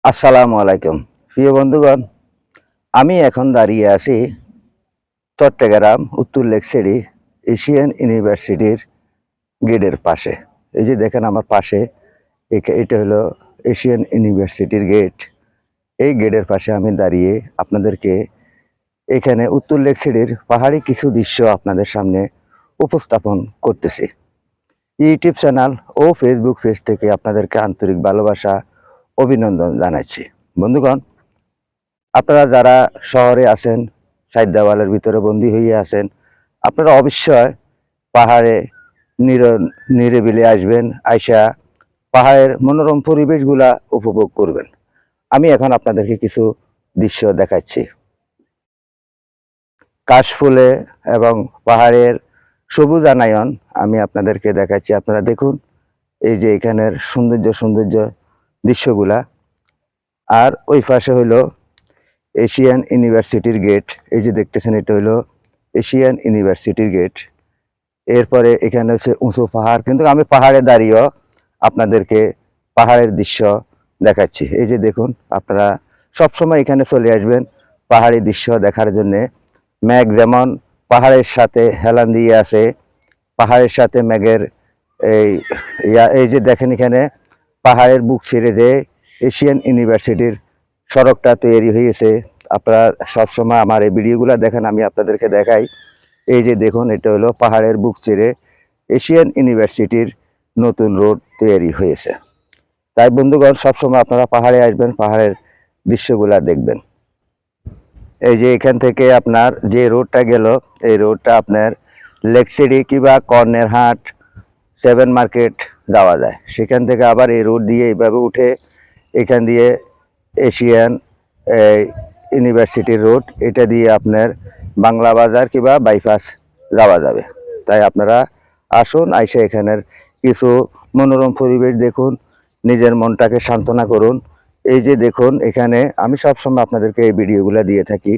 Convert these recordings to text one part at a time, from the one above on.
আসসালামু আলাইকুম প্রিয় বন্ধুগণ, আমি এখন দাঁড়িয়ে আছি চট্টগ্রাম উত্তর লেকসারি এশিয়ান ইউনিভার্সিটির গেটের পাশে। এই যে দেখেন আমার পাশে, এটা হলো এশিয়ান ইউনিভার্সিটির গেট। এই গেটের পাশে আমি দাঁড়িয়ে আপনাদেরকে এখানে উত্তর লেকসারির পাহাড়ি কিছু দৃশ্য আপনাদের সামনে উপস্থাপন করতেছি। ইউটিউব চ্যানেল ও ফেসবুক পেজ থেকে আপনাদেরকে আন্তরিক ভালোবাসা, অভিনন্দন জানাচ্ছি। বন্ধুগণ, আপনারা যারা শহরে আছেন, সাইড দেওয়ালের ভিতরে বন্দী হয়ে আছেন, আপনারা অবশ্যই পাহাড়ে নিরিবিলি আসবেন, আইসা পাহাড়ের মনোরম পরিবেশগুলা উপভোগ করবেন। আমি এখন আপনাদেরকে কিছু দৃশ্য দেখাচ্ছি। কাশফুলে এবং পাহাড়ের সবুজায়ন আমি আপনাদেরকে দেখাচ্ছি। আপনারা দেখুন, এই যে এখানের সৌন্দর্য দৃশ্যগুলা। আর ওই পাশে হইল এশিয়ান ইউনিভার্সিটির গেট। এই যে দেখতেছেন, এটা হলো এশিয়ান ইউনিভার্সিটির গেট। এরপরে এখানে হচ্ছে উঁচু পাহাড়, কিন্তু আমি পাহাড়ে দাঁড়িয়েও আপনাদেরকে পাহাড়ের দৃশ্য দেখাচ্ছি। এই যে দেখুন, আপনারা সবসময় এখানে চলে আসবেন পাহাড়ি দৃশ্য দেখার জন্যে। মেঘ যেমন পাহাড়ের সাথে হেলান দিয়ে আছে, পাহাড়ের সাথে মেঘের এই যে দেখেন, এখানে পাহাড়ের বুক ছেড়ে যে এশিয়ান ইউনিভার্সিটির সড়কটা তৈরি হয়েছে। আপনারা সবসময় আমার এই ভিডিওগুলো দেখেন, আমি আপনাদেরকে দেখাই। এই যে দেখুন, এটা হলো পাহাড়ের বুক ছেড়ে এশিয়ান ইউনিভার্সিটির নতুন রোড তৈরি হয়েছে। তাই বন্ধুগণ, সবসময় আপনারা পাহাড়ে আসবেন, পাহাড়ের দৃশ্যগুলা দেখবেন। এই যে এখান থেকে আপনার যে রোডটা গেল, এই রোডটা আপনার লেকসিটি কিংবা কর্নের হাট, 7 মার্কেট যাওয়া যায়। সেখান থেকে আবার এই রোড দিয়ে এইভাবে উঠে এখান দিয়ে এশিয়ান ইউনিভার্সিটির রোড, এটা দিয়ে আপনার বাংলা বাজার কিংবা বাইপাস যাওয়া যাবে। তাই আপনারা আসুন, আইসা এখানের কিছু মনোরম পরিবেশ দেখুন, নিজের মনটাকে সান্ত্বনা করুন। এই যে দেখুন, এখানে আমি সবসময় আপনাদেরকে এই ভিডিওগুলো দিয়ে থাকি।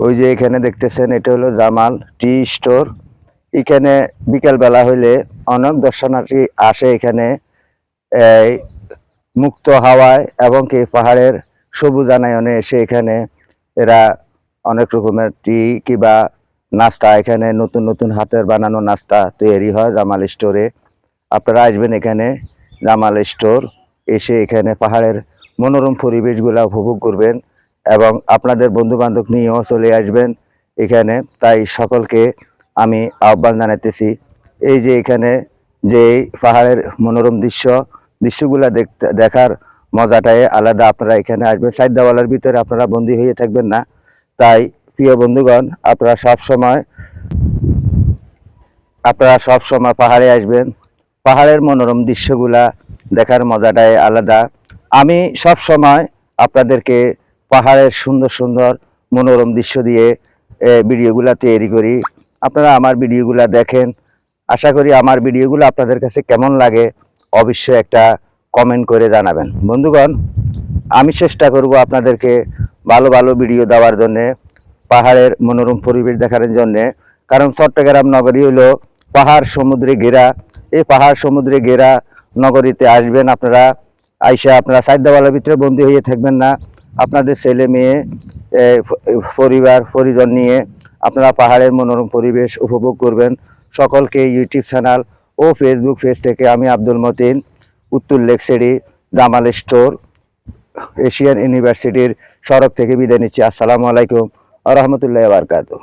ওই যে এখানে দেখতেছেন, এটা হলো জামাল টি স্টোর। এখানে বিকালবেলা হইলে অনেক দর্শনার্থী আসে এখানে এই মুক্ত হাওয়ায় এবং কি পাহাড়ের সবুজায়নে এসে এখানে এরা অনেক রকমের টি কিংবা নাস্তা, এখানে নতুন হাতের বানানো নাস্তা তৈরি হয় জামাল স্টোরে। আপনারা আসবেন এখানে জামাল স্টোর, এসে এখানে পাহাড়ের মনোরম পরিবেশগুলো উপভোগ করবেন এবং আপনাদের বন্ধুবান্ধব নিয়েও চলে আসবেন এখানে। তাই সকলকে আমি আহ্বান জানাতেছি। এই যে এখানে যে পাহাড়ের মনোরম দৃশ্যগুলো দেখার মজাটাই আলাদা। আপনারা এখানে আসবেন, সাইড দেওয়ালের ভিতরে আপনারা বন্দী হয়ে থাকবেন না। তাই প্রিয় বন্ধুগণ, আপনারা সব সময় পাহাড়ে আসবেন, পাহাড়ের মনোরম দৃশ্যগুলা দেখার মজাটাই আলাদা। আমি সব সময় আপনাদেরকে পাহাড়ের সুন্দর মনোরম দৃশ্য দিয়ে ভিডিওগুলা তৈরি করি। আপনারা আমার ভিডিওগুলা দেখেন। আশা করি আমার ভিডিওগুলো আপনাদের কাছে কেমন লাগে অবশ্যই একটা কমেন্ট করে জানাবেন। বন্ধুগণ, আমি চেষ্টা করব আপনাদেরকে ভালো ভিডিও দেওয়ার জন্যে, পাহাড়ের মনোরম পরিবেশ দেখানোর জন্যে। কারণ চট্টগ্রাম নগরী হলো পাহাড় সমুদ্রে ঘেরা। এই পাহাড় সমুদ্রে ঘেরা নগরীতে আসবেন আপনারা, আইসা আপনারা সাইড দেওয়ালের ভিতরে বন্দী হয়ে থাকবেন না। আপনাদের ছেলে মেয়ে, পরিবার পরিজন নিয়ে আপনারা পাহাড়ের মনোরম পরিবেশ উপভোগ করবেন। সকলকে ইউটিউব চ্যানেল ও ফেসবুক পেজ থেকে আমি আব্দুল মতিন, উত্তর লেকসারি জামাল স্টোর এশিয়ান ইউনিভার্সিটির সড়ক থেকে বিদায় নিচ্ছি। আসসালামু আলাইকুম ওয়া রাহমাতুল্লাহি ওয়া বারাকাতুহু।